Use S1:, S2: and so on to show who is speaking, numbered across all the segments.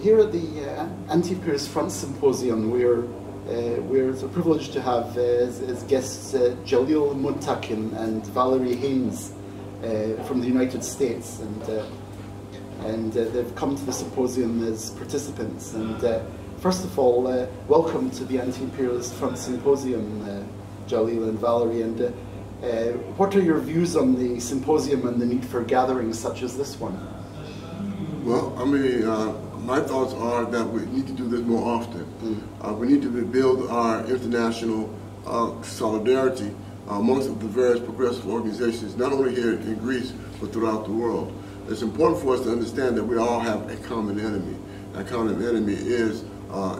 S1: here at the Anti Imperialist Front Symposium, we're so privileged to have as guests Jalil Muntaqim and Valerie Haynes from the United States, and they've come to the symposium as participants. And first of all, welcome to the Anti Imperialist Front Symposium, Jalil and Valerie. And what are your views on the symposium and the need for gatherings such as this one?
S2: Well, I mean, my thoughts are that we need to do this more often. We need to build our international solidarity amongst the various progressive organizations, not only here in Greece, but throughout the world. It's important for us to understand that we all have a common enemy. That common enemy is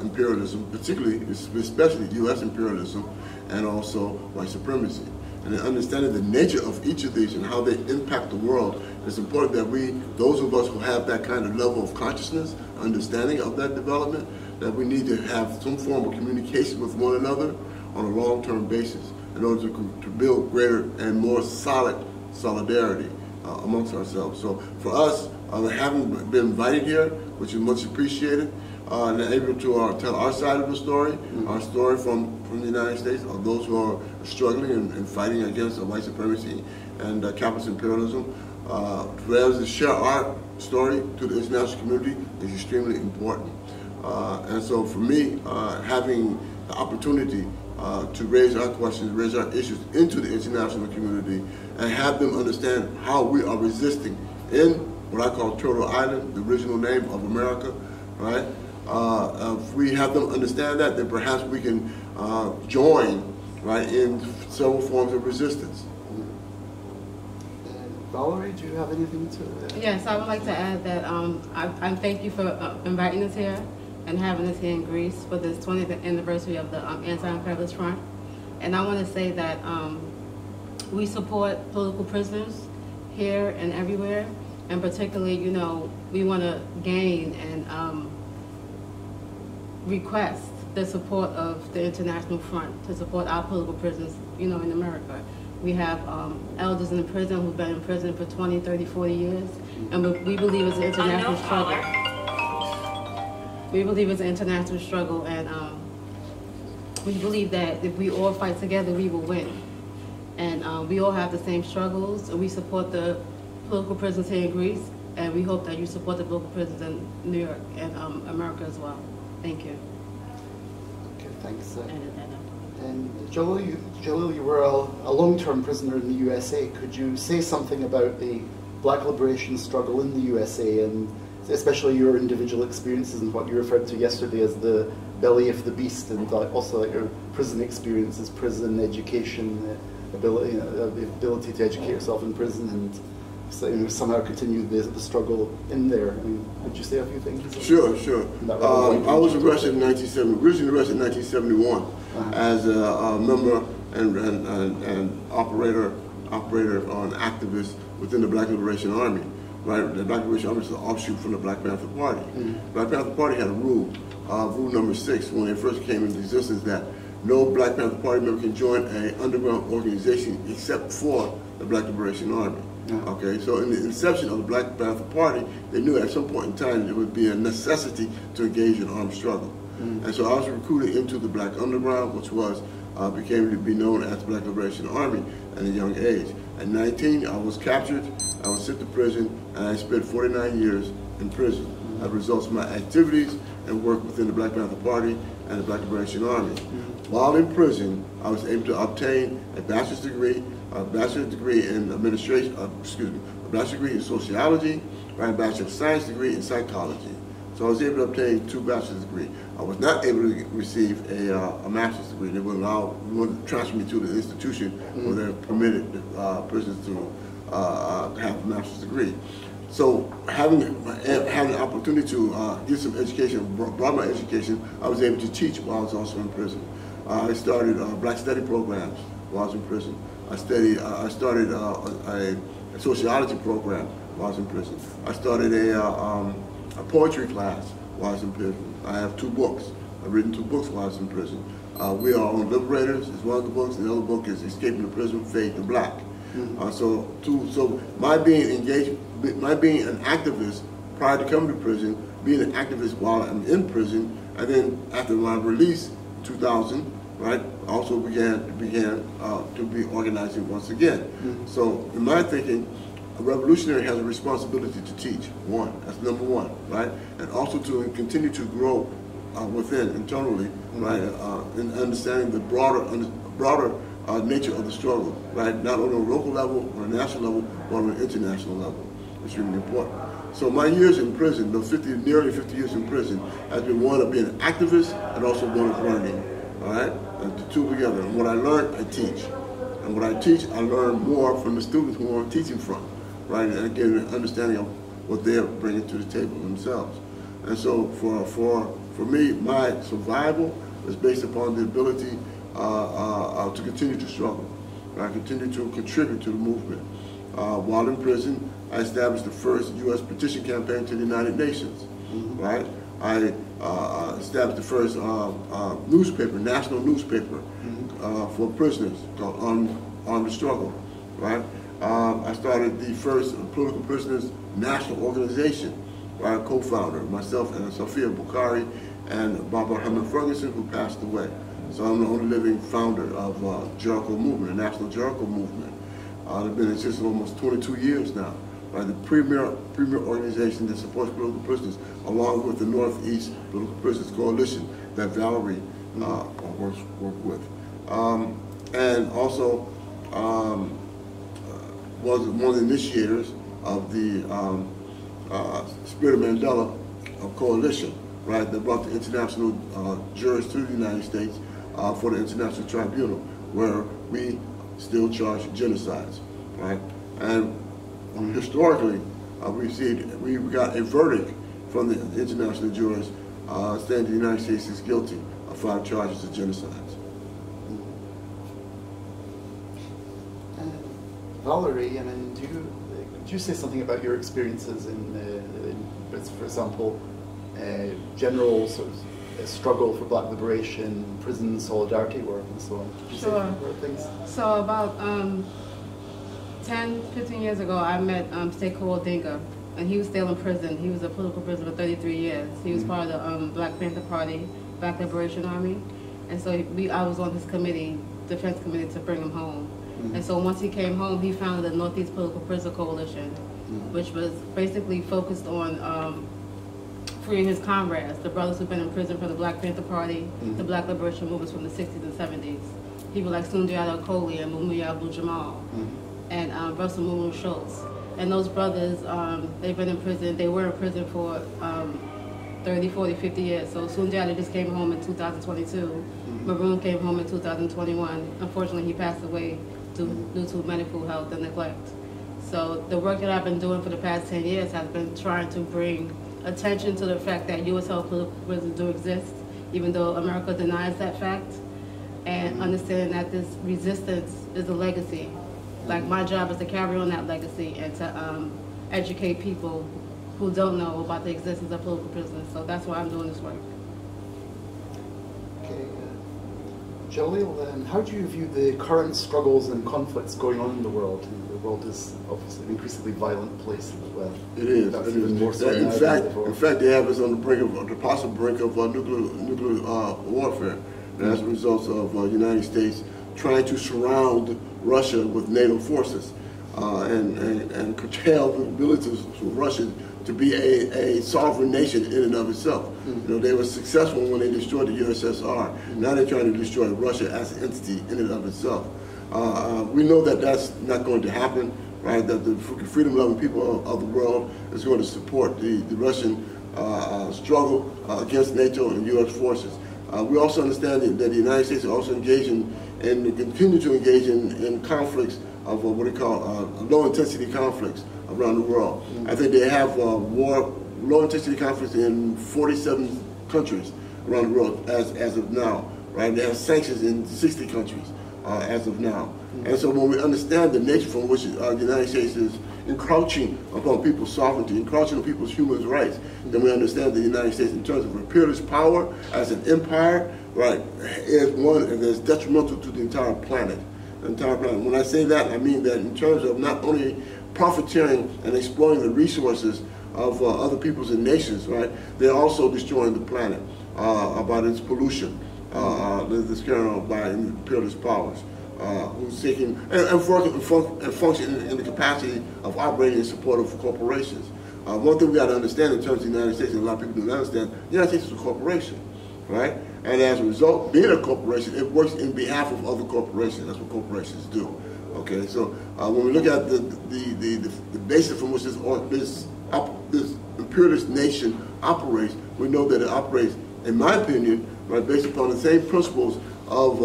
S2: imperialism, especially U.S. imperialism, and also white supremacy. And in understanding the nature of each of these and how they impact the world, it's important that those of us who have that kind of level of consciousness, understanding of that development, that we need to have some form of communication with one another on a long-term basis in order to build greater and more solid solidarity amongst ourselves. So for us, having been invited here, which is much appreciated, and able to tell our side of the story, our story from the United States, of those who are struggling and fighting against white supremacy and capitalist imperialism, for us to share our story to the international community is extremely important. And so for me, having the opportunity to raise our questions, raise our issues into the international community, and have them understand how we are resisting in what I call Turtle Island, the original name of America, right? If we have them understand that, then perhaps we can join, right, in several forms of resistance.
S1: Valerie, do you have anything to add?
S3: Yes, I would like to add that I thank you for inviting us here and having us here in Greece for this 20th anniversary of the Anti Imperialist Front. And I want to say that we support political prisoners here and everywhere, and particularly, you know, we want to gain and request the support of the International Front to support our political prisoners, you know, in America. We have elders in the prison who've been in prison for 20, 30, 40 years, and we believe it's an international struggle. We believe it's an international struggle, and we believe that if we all fight together, we will win. And we all have the same struggles, and we support the political prisoners here in Greece, and we hope that you support the political prisoners in New York and America as well. Thank you.
S1: Okay, thanks. And Jalil, you were a long-term prisoner in the USA. Could you say something about the Black liberation struggle in the USA, and especially your individual experiences and what you referred to yesterday as the belly of the beast, and also like your prison experiences, prison education, the ability to educate yourself in prison, and so, you know, somehow continue the struggle in there? I mean, would you say a few things?
S2: Sure. I was arrested in originally arrested in 1971 as a member and operator on activist within the Black Liberation Army. Right, the Black Liberation Army is an offshoot from the Black Panther Party. Black Panther Party had a rule, rule number 6, when it first came into existence, that no Black Panther Party member can join an underground organization except for the Black Liberation Army. Okay, so in the inception of the Black Panther Party, they knew at some point in time there would be a necessity to engage in armed struggle. And so I was recruited into the Black Underground, which became to be known as the Black Liberation Army at a young age. At 19, I was captured, I was sent to prison, and I spent 49 years in prison as a result of my activities and work within the Black Panther Party and the Black Liberation Army. While in prison, I was able to obtain a bachelor's degree in administration, a bachelor's degree in sociology, and a bachelor of science degree in psychology. So I was able to obtain 2 bachelor's degrees. I was not able to receive a master's degree. They wouldn't transfer me to the institution where they're permitted prisoners to have a master's degree. So having the opportunity to get some education, broaden my education, I was able to teach while I was also in prison. I started Black study programs while I was in prison. I started a sociology program while I was in prison. I started a poetry class while I was in prison. I have 2 books. I've written 2 books while I was in prison. We Are On Liberators is one of the books, and the other book is Escaping the Prison, Fade to Black. So my being engaged, my being an activist prior to coming to prison being an activist while I'm in prison, and then after my release, 2000, right, also began to be organizing once again. Mm-hmm. So in my thinking, a revolutionary has a responsibility to teach. One, that's number one, right, and also to continue to grow within internally, mm-hmm. right, in understanding the broader nature of the struggle, right, not on a local level or a national level, but on an international level. Extremely important. So my years in prison, those nearly 50 years in prison, has been one of being an activist and also one of learning. All right, and the two together. And what I learn, I teach. And what I teach, I learn more from the students who I'm teaching from. Right, and get an understanding of what they're bringing to the table themselves. And so for me, my survival is based upon the ability to continue to struggle. Right, continue to contribute to the movement. While in prison, I established the first U.S. petition campaign to the United Nations, mm-hmm. right? I established the first newspaper, national newspaper, mm-hmm. For prisoners called On the Struggle, right? I started the first political prisoners national organization, where I co-founder, myself and Sophia Bukhari and Barbara Hammond Ferguson, who passed away. So I'm the only living founder of Jericho Movement, the National Jericho Movement. They've been in existence almost 22 years now. Right, the premier organization that supports political prisoners, along with the Northeast Political Prisoners Coalition that Valerie works with, and also was one of the initiators of the Spirit of Mandela coalition, right, that brought the international jurors to the United States for the International Tribunal, where we still charge genocides, right, and historically, we got a verdict from the international jurors saying the United States is guilty of 5 charges of genocides.
S1: Valerie, I mean, could you say something about your experiences in for example, general sort of struggle for Black liberation, prison solidarity work, and so on? Could you say things?
S3: So about 10, 15 years ago, I met Sekou Odinga, and he was still in prison. He was a political prisoner for 33 years. He was part of the Black Panther Party, Black Liberation Army, and so I was on his committee, defense committee, to bring him home. And so once he came home, he founded the Northeast Political Prisoner Coalition, which was basically focused on freeing his comrades, the brothers who've been in prison for the Black Panther Party, the Black Liberation movements from the 60s and 70s. People like Sundiata Acoli and Mumuya Abu-Jamal. And Russell Moon Schultz. And those brothers, they've been in prison. They were in prison for 30, 40, 50 years. So Sundiata just came home in 2022. Maroon came home in 2021. Unfortunately, he passed away due to medical health and neglect. So the work that I've been doing for the past 10 years has been trying to bring attention to the fact that U.S.-held political prisons do exist, even though America denies that fact, and understanding that this resistance is a legacy. Like, my job is to carry on that legacy and to educate people who don't know about the existence of political prisoners. So that's why I'm doing this work.
S1: Okay. Jalil, how do you view the current struggles and conflicts going on in the world? The world is obviously an increasingly violent place as well.
S2: It is. It is. More so in fact, they have us on the possible brink of nuclear warfare. As a result of the United States trying to surround Russia with NATO forces and curtail the ability of Russia to be a sovereign nation in and of itself. You know, they were successful when they destroyed the USSR. Now they're trying to destroy Russia as an entity in and of itself. We know that that's not going to happen, right? That the freedom-loving people of the world is going to support the Russian struggle against NATO and U.S. forces. We also understand that the United States is also engaging and continue to engage in conflicts of what we call low-intensity conflicts around the world. I think they have low-intensity conflicts in 47 countries around the world as of now, right? They have sanctions in 60 countries as of now. And so when we understand the nature from which the United States is encroaching upon people's sovereignty, encroaching on people's human rights, then we understand the United States in terms of imperialist power as an empire, right, is one that's detrimental to the entire planet. When I say that, I mean that in terms of not only profiteering and exploiting the resources of other peoples and nations, right? They're also destroying the planet about its pollution. That's carried on by imperialist powers, who's seeking and function in the capacity of operating in support of corporations. One thing we got to understand in terms of the United States, and a lot of people don't understand, the United States is a corporation, right? And as a result, being a corporation, it works in behalf of other corporations. That's what corporations do. Okay, so when we look at the basis from which this imperialist nation operates, we know that it operates, in my opinion, right, based upon the same principles of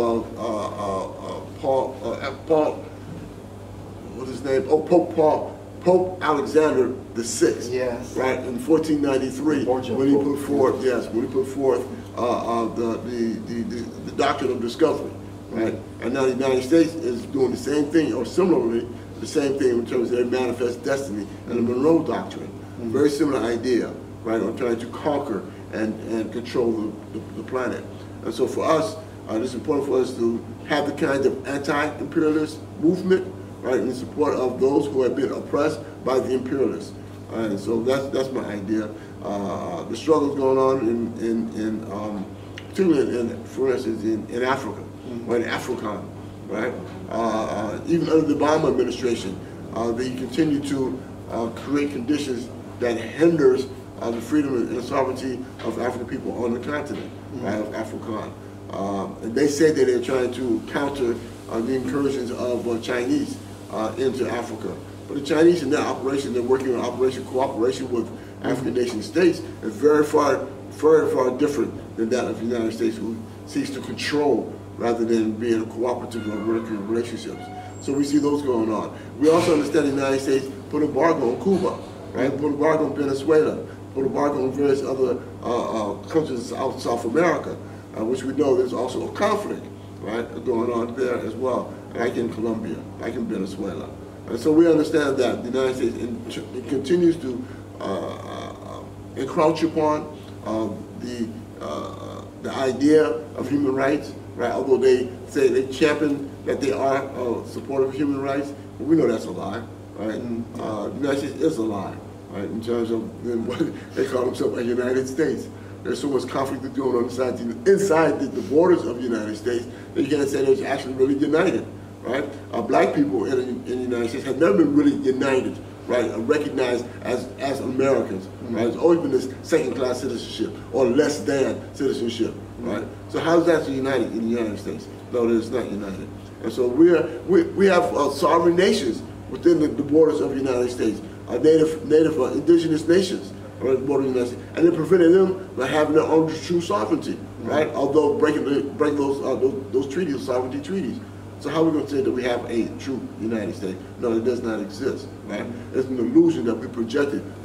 S2: Pope Alexander VI,
S1: yes,
S2: right, in 1493, when he put forth, the doctrine of discovery, right, and now the United States is doing the same thing, or similarly, the same thing in terms of their manifest destiny and the Monroe Doctrine, very similar idea, right, on trying to conquer and control the planet. And so for us, it's important for us to have the kind of anti-imperialist movement, right, in support of those who have been oppressed by the imperialists. And so that's my idea. The struggles going on particularly for instance, in Africa, or in African, right? Even under the Obama administration, they continue to create conditions that hinders the freedom and sovereignty of African people on the continent, right, of African. And they say that they're trying to counter the incursions of Chinese into Africa. But the Chinese in their operation, they're working on cooperation with African nation states, is very far different than that of the United States, who seeks to control rather than being a cooperative or working relationships. So we see those going on. We also understand the United States put embargo on Cuba, right? Put embargo on Venezuela, put embargo on various other countries in South America, which we know there's also a conflict, right, going on there as well, like in Colombia, like in Venezuela. And so we understand that the United States continues to encroach upon the idea of human rights, right? Although they say they champion that they are supportive of human rights, but we know that's a lie, right? The United States is a lie, right? In terms of what they call themselves a United States. There's so much conflict going on inside the borders of the United States that you can't say they're actually really united, right? Black people in the United States have never been really united, right? Recognized as Americans, right? It's always been this second-class citizenship or less than citizenship, right? So how is that united in the United States? No, it's not united. And so we have sovereign nations within the borders of the United States, native indigenous nations, right, the border of the United States, and they're preventing them from having their own true sovereignty, right? Although breaking those treaties, sovereignty treaties. So how are we going to say that we have a true United States? No, it does not exist, right? It's an illusion that they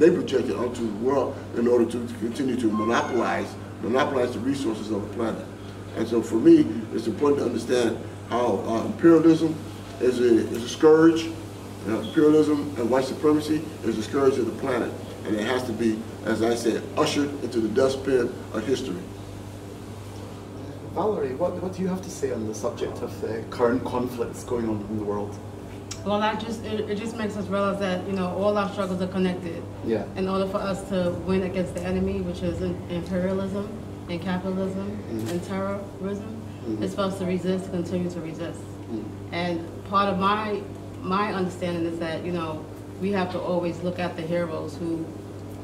S2: projected onto the world in order to continue to monopolize the resources of the planet. And so for me, it's important to understand how imperialism is a scourge. Imperialism and white supremacy is a scourge of the planet. And it has to be, as I said, ushered into the dustbin of history.
S1: Valerie, what do you have to say on the subject of current conflicts going on in the world?
S3: Well, it just makes us realize that, all our struggles are connected.
S1: Yeah. In
S3: order for us to win against the enemy, which is imperialism and capitalism and terrorism, it's for us to resist, continue to resist. And part of my understanding is that, we have to always look at the heroes who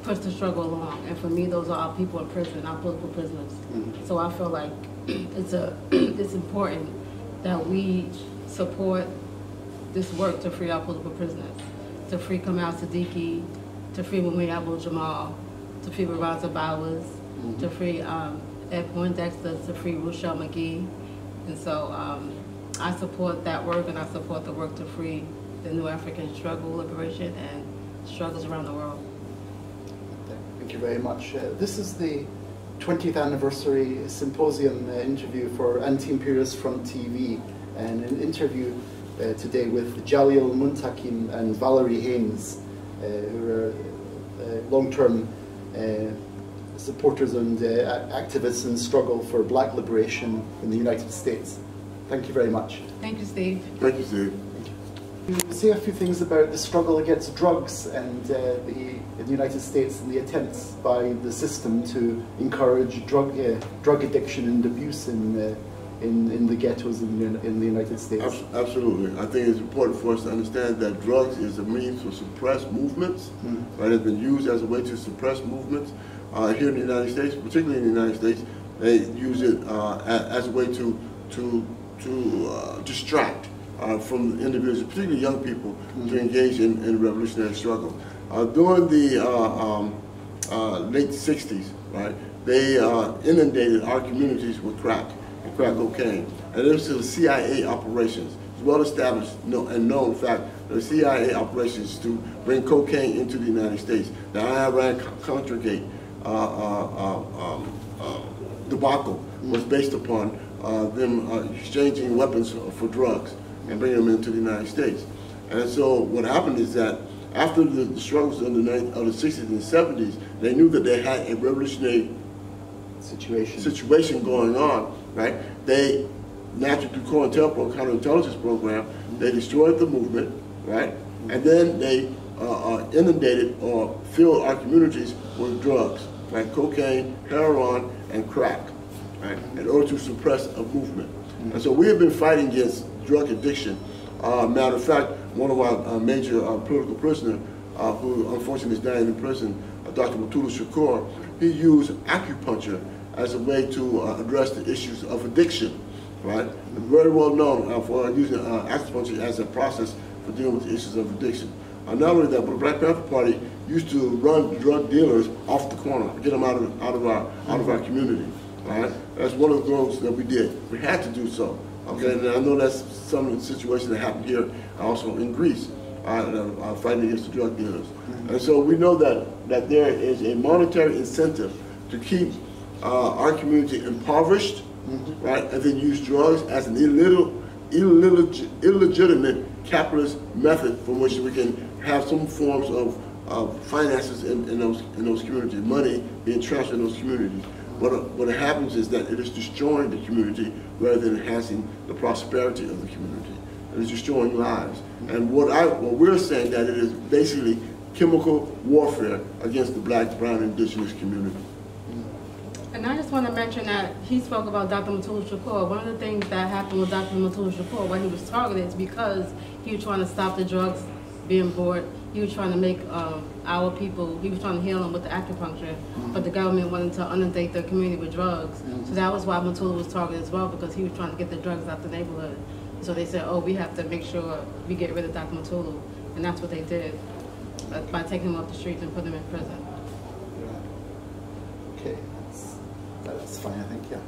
S3: push the struggle along. And for me, those are our people in prison, our political prisoners. So I feel like it's important that we support this work to free our political prisoners, to free Kamal Siddiqui, to free Mumia Abu-Jamal, to free Raza Bowers, to free Ed Poindexter, to free Rochelle McGee. And so I support that work, and I support the work to free the New African struggle, liberation, and struggles around the world.
S1: Thank you very much. This is the 20th anniversary symposium interview for Anti Imperialist Front TV, and an interview today with Jalil Muntaqim and Valerie Haynes, who are long-term supporters and activists in the struggle for black liberation in the United States. Thank you very much.
S3: Thank you, Steve.
S2: Thank you, Steve.
S1: Say a few things about the struggle against drugs and in the United States and the attempts by the system to encourage drug addiction and abuse in the ghettos in the United States.
S2: Absolutely. I think it's important for us to understand that drugs is a means to suppress movements. Right? It's been used as a way to suppress movements. Here in the United States, particularly in the United States, they use it as a way to distract from individuals, particularly young people, to engage in revolutionary struggle. During the late 60s, right, they inundated our communities with crack and crack cocaine. And this was CIA operations. It's well established and known fact that the CIA operations to bring cocaine into the United States. The Iran-Contra debacle was based upon them exchanging weapons for drugs and bringing them into the United States. And so what happened is that after the struggles of the 60s and 70s, they knew that they had a revolutionary situation going on, right? They, naturally through COINTELPRO, counterintelligence program, they destroyed the movement, right? And then they inundated or filled our communities with drugs, like cocaine, heroin, and crack, right? In order to suppress a movement. And so we have been fighting against drug addiction. Matter of fact, one of our major political prisoners, who unfortunately is dying in prison, Dr. Mutulu Shakur, he used acupuncture as a way to address the issues of addiction, right? Very well known for using acupuncture as a process for dealing with the issues of addiction. Not only that, but the Black Panther Party used to run drug dealers off the corner, get them out of our community. Right? That's one of the things that we did. We had to do so. Okay, and I know that's some of the situations that happened here, also in Greece, fighting against the drug dealers. And so we know that there is a monetary incentive to keep our community impoverished, right, and then use drugs as an illegitimate capitalist method from which we can have some forms of finances in those communities, money being transferred in those communities. What happens is that it is destroying the community rather than enhancing the prosperity of the community. It is destroying lives. And what we're saying that it is basically chemical warfare against the black, brown, indigenous community.
S3: And I just want to mention that he spoke about Dr. Mutulu Shakur. One of the things that happened with Dr. Mutulu Shakur when he was targeted is because he was trying to stop the drugs being bought. He was trying to make our people, he was trying to heal them with the acupuncture, but the government wanted to inundate the community with drugs. So that was why Mutulu was targeted as well, because he was trying to get the drugs out the neighborhood. So they said, oh, we have to make sure we get rid of Dr. Mutulu. And that's what they did by taking him off the streets and putting him in prison.
S1: Okay, that's fine, I think, yeah.